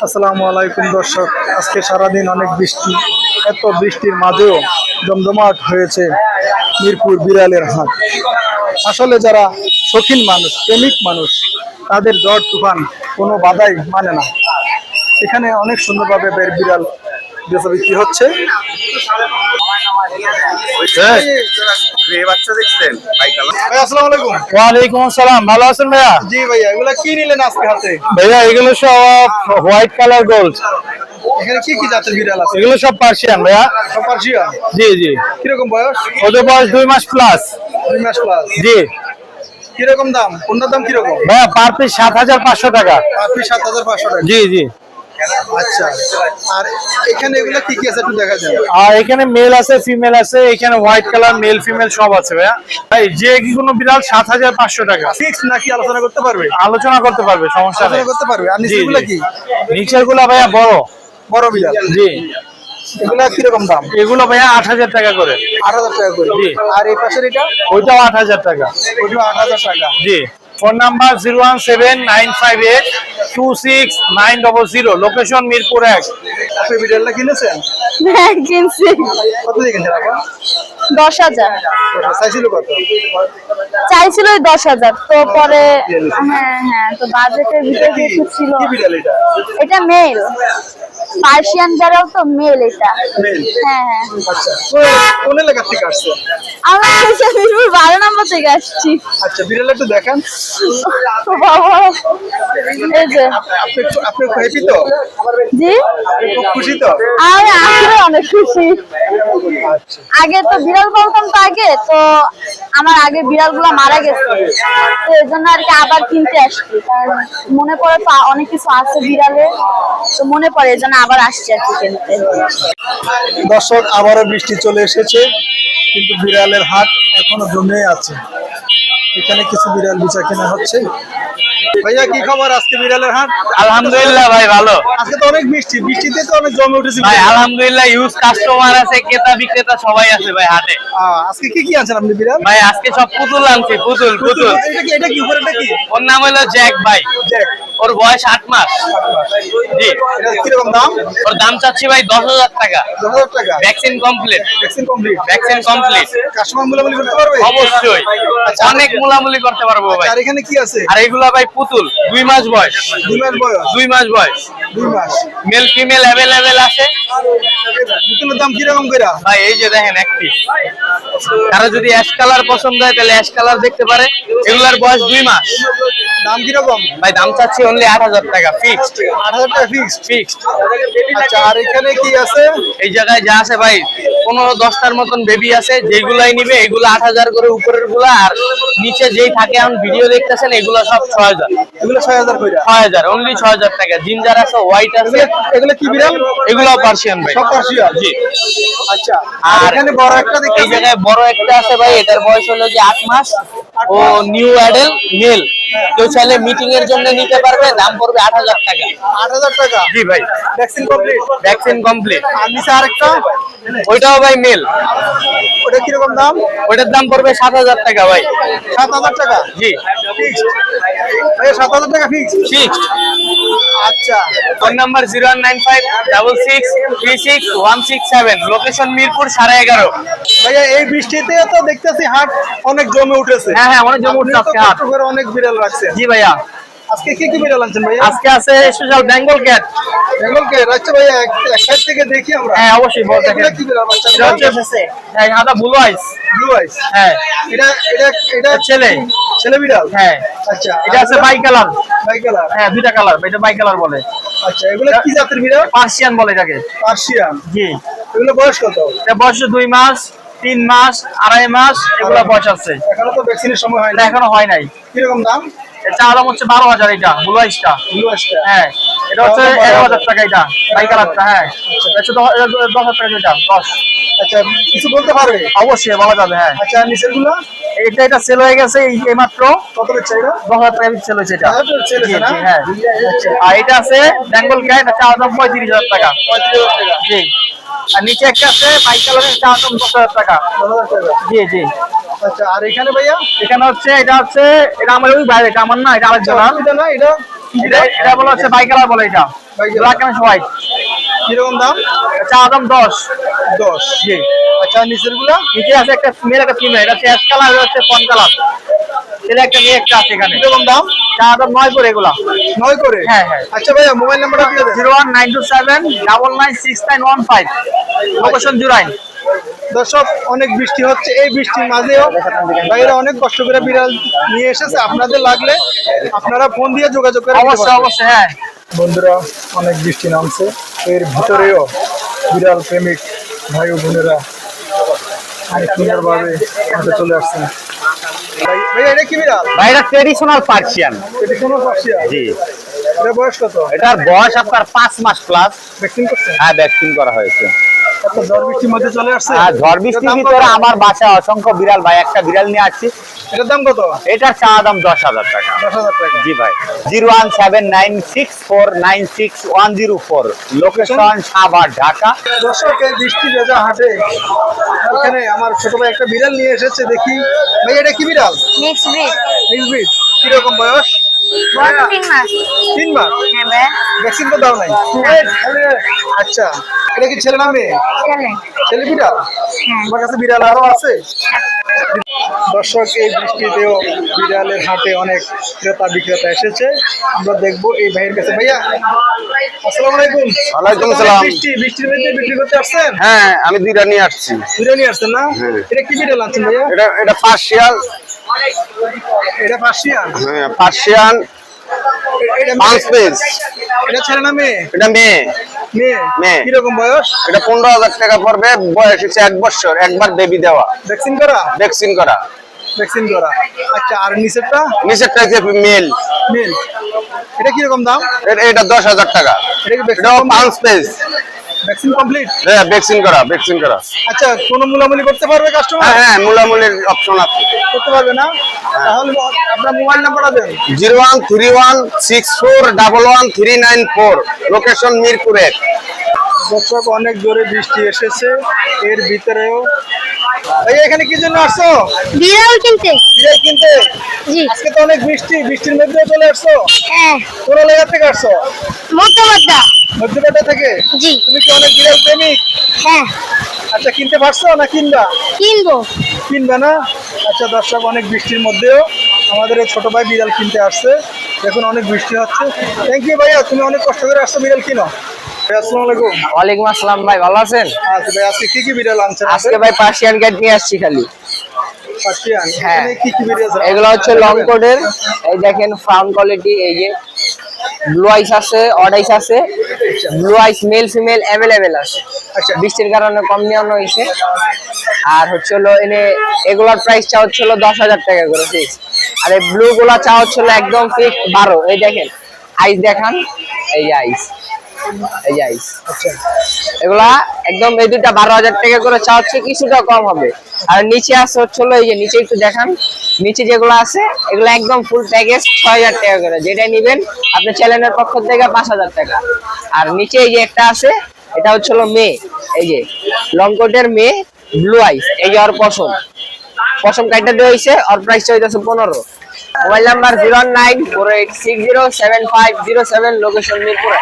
আসসালামু আলাইকুম দর্শক, আজকে সারাদিন অনেক বৃষ্টি। এত বৃষ্টির মাঝেও জমজমাট হয়েছে মিরপুর বিড়ালের হাট। আসলে যারা শৌখিন মানুষ, প্রেমিক মানুষ, তাদের ঝড় তুফান কোনো বাধাই মানে না। এখানে অনেক সুন্দরভাবে বিড়াল বেচা বিক্রি হচ্ছে। ওয়ালাইকুম আসসালাম, ভালো আছেন ভাইয়া? জি ভাইয়া, এগুলা কি নিলেন আজকে হাতে? ভাইয়া এগুলো সব হোয়াইট কালার গোল্ড। এখানে কি কি জাতের বিড়াল আছে? এগুলো সব পার্সিয়ান ভাইয়া। সব পার্সিয়ান? জি জি। কিরকম বয়স? ওদের বয়স 2 মাস প্লাস। 2 মাস প্লাস? জি। কিরকম দাম? কোনটার দাম কিরকম? ভাইয়া পার পিস 7500 টাকা। পার পিস 7500 টাকা? জি জি। আচ্ছা, আর এখানে এগুলা কি কি আছে একটু দেখা যায়? আর এখানে মেল আছে, ফিমেল আছে, এখানে হোয়াইট কালার মেল ফিমেল সব আছে ভাইয়া। ভাই যে কি কোনো বিড়াল 7500 টাকা। ফিক্স নাকি আলোচনা করতে পারবে? আলোচনা করতে পারবে, সমস্যা নেই। আলোচনা করতে পারবে। আর জি, নিচেরগুলা জি। কি? নিচেরগুলা ভাইয়া বড় বড় বিড়াল? জি। এগুলা কিরকম দাম? এগুলো ভাইয়া 8000 টাকা করে। 8000 টাকা করে? জি। আর এই পাশের এটা? ওইটাও 8000 টাকা। ওইটা 8000 টাকা? জি। Phone number 01795826900, location Mirpur 1। আপনি বিড়ালটা কিনেছেন? হ্যাঁ কিনছি। কত দিয়ে কিনছেন আপা? 10,000 চাইছিল কত? চাইছিল 10,000, তো পরে হ্যাঁ তো বাজেটের ভিতরে যেহেতু ছিল। কি বিড়াল এটা? এটা মেল, পার্সিয়ান বেড়াল তো মেল এটা। মেল? হ্যাঁ হ্যাঁ। আচ্ছা, কোন এলাকা থেকে আসছেন? আমি মিরপুর 12 নম্বর থেকে আসছি। আচ্ছা, বিড়াল একটু দেখান। তো বাবা, এই যে আপনি হ্যাপি তো? জি, আপনি খুব খুশি তো? আমি আসলে অনেক খুশি। আচ্ছা, আগে তো বিড়াল বলতাম, তো আগে তো আমার আগে বিড়ালগুলো মারা গেছে, তো এই জন্য আর কি আবার কিনতে আসছি। কারণ মনে পড়ে তো অনেক কিছু আছে বিড়ালে, তো মনে পড়ে এই জন্য আবার আসছি আর কি কিনতে। দর্শক, আবারও বৃষ্টি চলে এসেছে, কিন্তু বিড়ালের হাট এখনো জমে আছে। এখানে কিছু বিড়াল বেচা কেনা হচ্ছে। ভাইয়া কি খবর আজকে বিড়ালের হাট? আলহামদুলিল্লাহ ভাই, ভালো। আজকে তো অনেক বৃষ্টি, বৃষ্টিতে তো অনেক জমে উঠেছে ভাই বিড়াল। আলহামদুলিল্লাহ, ইউজ কাস্টমার আছে, ক্রেতা বিক্রেতা সবাই আছে ভাই হাটে। আজকে কি কি আনছেন আপনি বিড়াল? ভাই আজকে সব পুতুল আনছি, পুতুল পুতুল। এটা কি উপরেটা কি? ওর নাম হলো জ্যাক ভাই। জ্যাক? ওর বয়স 8 মাস। জি। এটা কিরকম দাম? ওর দাম চাচ্ছি ভাই 10,000 টাকা। 10,000 টাকা? Vaccine complete. Vaccine complete? Vaccine complete. Customer মুলামুলি করতে পারবে? অবশ্যই, আচ্ছা, অনেক মুলামুলি করতে পারবো ভাই। আর এখানে কি আছে? আর এগুলা ভাই পুতুল, 2 মাস বয়স। 2 মাস বয়স? 2 মাস বয়স। 2 মাস? মেল ফিমেল অ্যাভেলেবেল আছে। পুতুলের দাম কিরকম কইরা? ভাই এই যে দেখেন এক পিস। কারো যদি অ্যাশ কালার পছন্দ হয় তাহলে অ্যাশ কালার দেখতে পারে। এগুলার বয়স 2 মাস। দাম কিরকম? ভাই দাম চাচ্ছি অনলি 8,000 টাকা ফিক্সড। 8,000 টাকা ফিক্সড? ফিক্সড। আচ্ছা, আর এখানে কি আছে? এই জায়গায় যা আছে ভাই 15-10টার মতন বেবি আছে, যেগুলাই নিবে এগুলো 8,000 করে উপরের গুলা, আর নিচে যেই থাকে এখন ভিডিও দেখতেছেন এগুলো সব 6,000। এগুলো 6,000 কইরা? 6,000, অনলি 6,000 টাকা। জিঞ্জার আছে, হোয়াইট আছে। এগুলো কি বিড়াল? এগুলো পার্সিয়ান ভাই। সব পার্সিয়ান? জি। আচ্ছা, আর আর এখানে বড় একটা এই দেখতেছি। জায়গায় বড় একটা আছে ভাই, এটার বয়স হলো যে 8 মাস। ও নিউ অ্যাডাল মেল। কেউ চাইলে মিটিং এর জন্য নিতে পারবে, দাম পড়বে 8,000 টাকা। 8,000 টাকা? জি ভাই। Vaccine complete? Vaccine complete. আর নিচে আরেকটা? ওইটাও ভাই মেল। ওটা কিরকম দাম? ওইটার দাম পড়বে 7,000 টাকা ভাই। 7,000 টাকা? জি। ফিক্সড? ভাই 7,000 টাকা ফিক্সড? ফিক্সড। আচ্ছা, ফোন নাম্বার 01956636167, লোকেশন মিরপুর 11:30। ভাইয়া এই বৃষ্টিতে তো দেখতেছি হাট অনেক জমে উঠেছে। হ্যাঁ হ্যাঁ, অনেক জমে উঠছে আজকে হাট। কষ্ট করে অনেক বিড়াল রাখছেন। জি ভাইয়া। আজকে কি কি বিড়াল আনছেন ভাইয়া? আজকে আছে স্পেশাল বেঙ্গল ক্যাট। বেঙ্গল কে? আচ্ছা ভাইয়া, এক সাইড থেকে দেখি আমরা। হ্যাঁ অবশ্যই, বড় দেখেন। এগুলা কি বিড়াল বাচ্চা? এটা হচ্ছে হ্যাঁ সাদা ব্লু আইস। ব্লু আইস? হ্যাঁ। এটা এটা এটা ছেলে। ছেলে বিড়াল? হ্যাঁ। আচ্ছা, এটা আছে বাই কালার। By colour? হ্যাঁ 2টা কালার, এটা বাই কালার বলে। আচ্ছা, এগুলো কি জাতের বিড়াল? পার্সিয়ান বলে এটাকে। পার্সিয়ান? জি। এগুলো বয়স কত? এটা বয়স 2 মাস, 3 মাস, 2.5 মাস, এগুলো বয়স আছে। এখনো তো ভ্যাকসিনের সময় হয় এটা না। এখনো হয় নাই। কিরকম দাম? এটা দাম হচ্ছে 12,000 এটা ব্লু আইসটা। ব্লু আইসটা? হ্যাঁ। এটা হচ্ছে 11,000 টাকা এটা বাই কালারটা। হ্যাঁ। এটা হচ্ছে 10,000 টাকা এটা 10। আচ্ছা, কিছু বলতে পারবে? অবশ্যই বলা যাবে। হ্যাঁ। আচ্ছা, নিচের গুলো এটা সেল হয়ে গেছে এই মাত্র। কত বেচছে এটা? 10,000 টাকা সেল হয়েছে এটা। সেল জি, হয়েছে না? জি, হ্যাঁ। আচ্ছা, আর এটা আছে বেঙ্গল ক্যাট, এটা চাওয়া দাম 35,000 টাকা। 35,000 টাকা? জি। আর নিচে একটা আছে বাই কালারের, চাওয়া দাম 10,000 টাকা। 10,000 টাকা? জি জি। আচ্ছা, আর এখানে ভাইয়া? এখানে হচ্ছে এটা আমার ওই বাইরে, এটা আমার না, এটা আরেকজনের। এটা না, এটা এটা বলা হচ্ছে বাই কালার বলে, এটা ব্ল্যাক এন্ড হোয়াইট। কিরকম দাম? চা দাম 10। 10। জি। আচ্ছা নিচের গুলা? নিচে আছে একটা মেল একটা ফিমেল, এটা হচ্ছে অ্যাশ কালার, এটা হচ্ছে ফন কালার। ছেলে একটা মেয়ে একটা আছে এখানে। কিরকম দাম? চা দাম 9 করে এগুলা। 9 করে? হ্যাঁ হ্যাঁ। আচ্ছা ভাইয়া মোবাইল নাম্বারটা দিয়ে দেন। 01927996915, লোকেশন জুরাইন। দর্শক অনেক বৃষ্টি হচ্ছে, এই বৃষ্টির মাঝেও ভাইরা অনেক কষ্ট করে বিড়াল নিয়ে এসেছে। আপনাদের লাগলে আপনারা ফোন দিয়ে যোগাযোগ করে নিতে অবশ্যই পারবেন। অবশ্যই। হ্যাঁ বন্ধুরা অনেক বৃষ্টি নামছে, এর ভিতরেও বিড়াল প্রেমিক ভাই ও বোনেরা অনেক সুন্দরভাবে হাতে চলে আসছেন। ভাই এটা কি বিড়াল? ভাই, এটা ট্রেডিশনাল পার্সিয়ান। এটা কোনো পার্সিয়ান? জি। এটা বয়স কত? এটার বয়স আপনার 5 মাস প্লাস। ভ্যাকসিন করছেন? হ্যাঁ, ভ্যাকসিন করা হয়েছে। এত ঝড় বৃষ্টির মধ্যে চলে আসছে। আর ঝড় বৃষ্টির এটার দাম ভিতরে কত? আমার বাসায় অসংখ্য বিড়াল ভাই, একটা বিড়াল নিয়ে আসছি। এটার দাম কত? এটার চা দাম 10,000 টাকা। 10,000 টাকা। জি ভাই। 01796496104, লোকেশন সাভার, ঢাকা। দর্শক এই বৃষ্টি ভেজা হাটে এখানে আমার ছোট ভাই একটা বিড়াল নিয়ে এসেছে, দেখি। ভাই এটা কি বিড়াল? Mix breed. Mix breed. কিরকম বয়স? বয়স 3 মাস। 3 মাস। হ্যাঁ ভাই। ভ্যাকসিন তো দাও নাই? আচ্ছা এটা কি ছেলে না মেয়ে? চলে। ছেলে বিড়াল? হ্যাঁ। আমার কাছে বিড়াল আরো আছে। দর্শক এই বৃষ্টিতেও বিড়ালের হাটে অনেক ক্রেতা বিক্রেতা এসেছে, আমরা দেখবো এই ভাইয়ের কাছে। ভাইয়া আসসালামু আলাইকুম। ওয়ালাইকুম অনেক আসসালাম। বৃষ্টির মধ্যে বিক্রি করতে আসছেন? হ্যাঁ, আমি দুইটা নিয়ে আসছি। বিড়াল নিয়ে আসছেন না? এটা কি বিড়াল আনছেন ভাইয়া? এটা পার্সিয়ান। এটা পার্সিয়ান? হ্যাঁ, পার্সিয়ান এটা পাঁচ পিস। এটা ছেলে না মেয়ে? এটা মেয়ে। মেয়ে। মেয়ে। কিরকম বয়স? এটা 15,000 টাকা পড়বে। বয়স হচ্ছে 1 বছর, একবার বেবি দেওয়া, ভ্যাকসিন করা? ভ্যাকসিন করা। ভ্যাকসিন করা। আচ্ছা আর নিচেরটা? নিচেরটা হচ্ছে মেল। মেল। এটা কিরকম দাম? এটা 10,000 টাকা। এটা কি এটাও 5 পিস। Vaccine complete? হ্যাঁ, ভ্যাকসিন করা, ভ্যাকসিন করা। আচ্ছা কোনো মূলামূলি করতে পারবে কাস্টমার? হ্যাঁ হ্যাঁ, মূলামূলির অপশন আছে। করতে পারবে না? তাহলে আপনার মোবাইল নাম্বারটা দেন। 01316411394, লোকেশন মিরপুর 1। দর্শক অনেক জোরে বৃষ্টি এসেছে, এর ভিতরেও ভাই এখানে কি জন্য আসছো? বিড়াল কিনতে। বিড়াল কিনতে? জি। আজকে তো অনেক বৃষ্টি, বৃষ্টির মধ্যে চলে আসছো? হ্যাঁ। কোন জায়গা থেকে আসছো? মধ্যমাত্রা। মধ্যপাটা থেকে? জি। তুমি কি অনেক বিড়াল প্রেমিক? হ্যাঁ। আচ্ছা কিনতে পারছো না কিনবা? কিনবো। কিনবে না? আচ্ছা দর্শক অনেক বৃষ্টির মধ্যেও আমাদের এই ছোট ভাই বিড়াল কিনতে আসছে, দেখুন অনেক বৃষ্টি হচ্ছে। থ্যাংক ইউ ভাইয়া, তুমি অনেক কষ্ট করে আসছো বিড়াল কিনো। ভাই আসসালামু আলাইকুম। ওয়ালাইকুম আসসালাম ভাই, ভালো আছেন? আচ্ছা ভাই আজকে কি কি বিড়াল আনছেন? আজকে ভাই পার্সিয়ান ক্যাট নিয়ে আসছি খালি। পার্সিয়ান? হ্যাঁ। এখানে কি কি বিড়াল আছে? এগুলো হচ্ছে লং কোটের, এই দেখেন ফার্ম কোয়ালিটি। এই যে ব্লু আইস আছে, অড আইস আছে। Blue eyes male female available আছে। আচ্ছা। বৃষ্টির কারণে কম নেওয়ানো হয়েছে। আর হচ্ছে হলো এগুলোর প্রাইসটা হচ্ছে হলো 10,000 টাকা করে ফিক্স। আর এই ব্লু গুলা চা হচ্ছে হলো একদম ফিক্স 12। এই দেখেন আইস দেখান, এই যে আইস, এই যে আইস। আচ্ছা এগুলা একদম এই দুইটা 12,000 টাকা করে চা হচ্ছে, কিছুটা কম হবে। আর নিচে আছে হচ্ছে হলো এই যে নিচে একটু দেখান, নিচে যেগুলো আছে এগুলো একদম ফুল প্যাকেজ 6,000 টাকা করে। যেটা নিবেন আপনি চ্যানেলের পক্ষ থেকে 5,000 টাকা। আর নিচে এই যে একটা আছে, এটা হচ্ছে হলো মেয়ে, এই যে লং কোটের মেয়ে ব্লু আইস। এই যে ওর পশম কাইটা দেওয়া হয়েছে, ওর প্রাইসটা হইতেছে 15। Mobile number 09486075007, location Mirpur.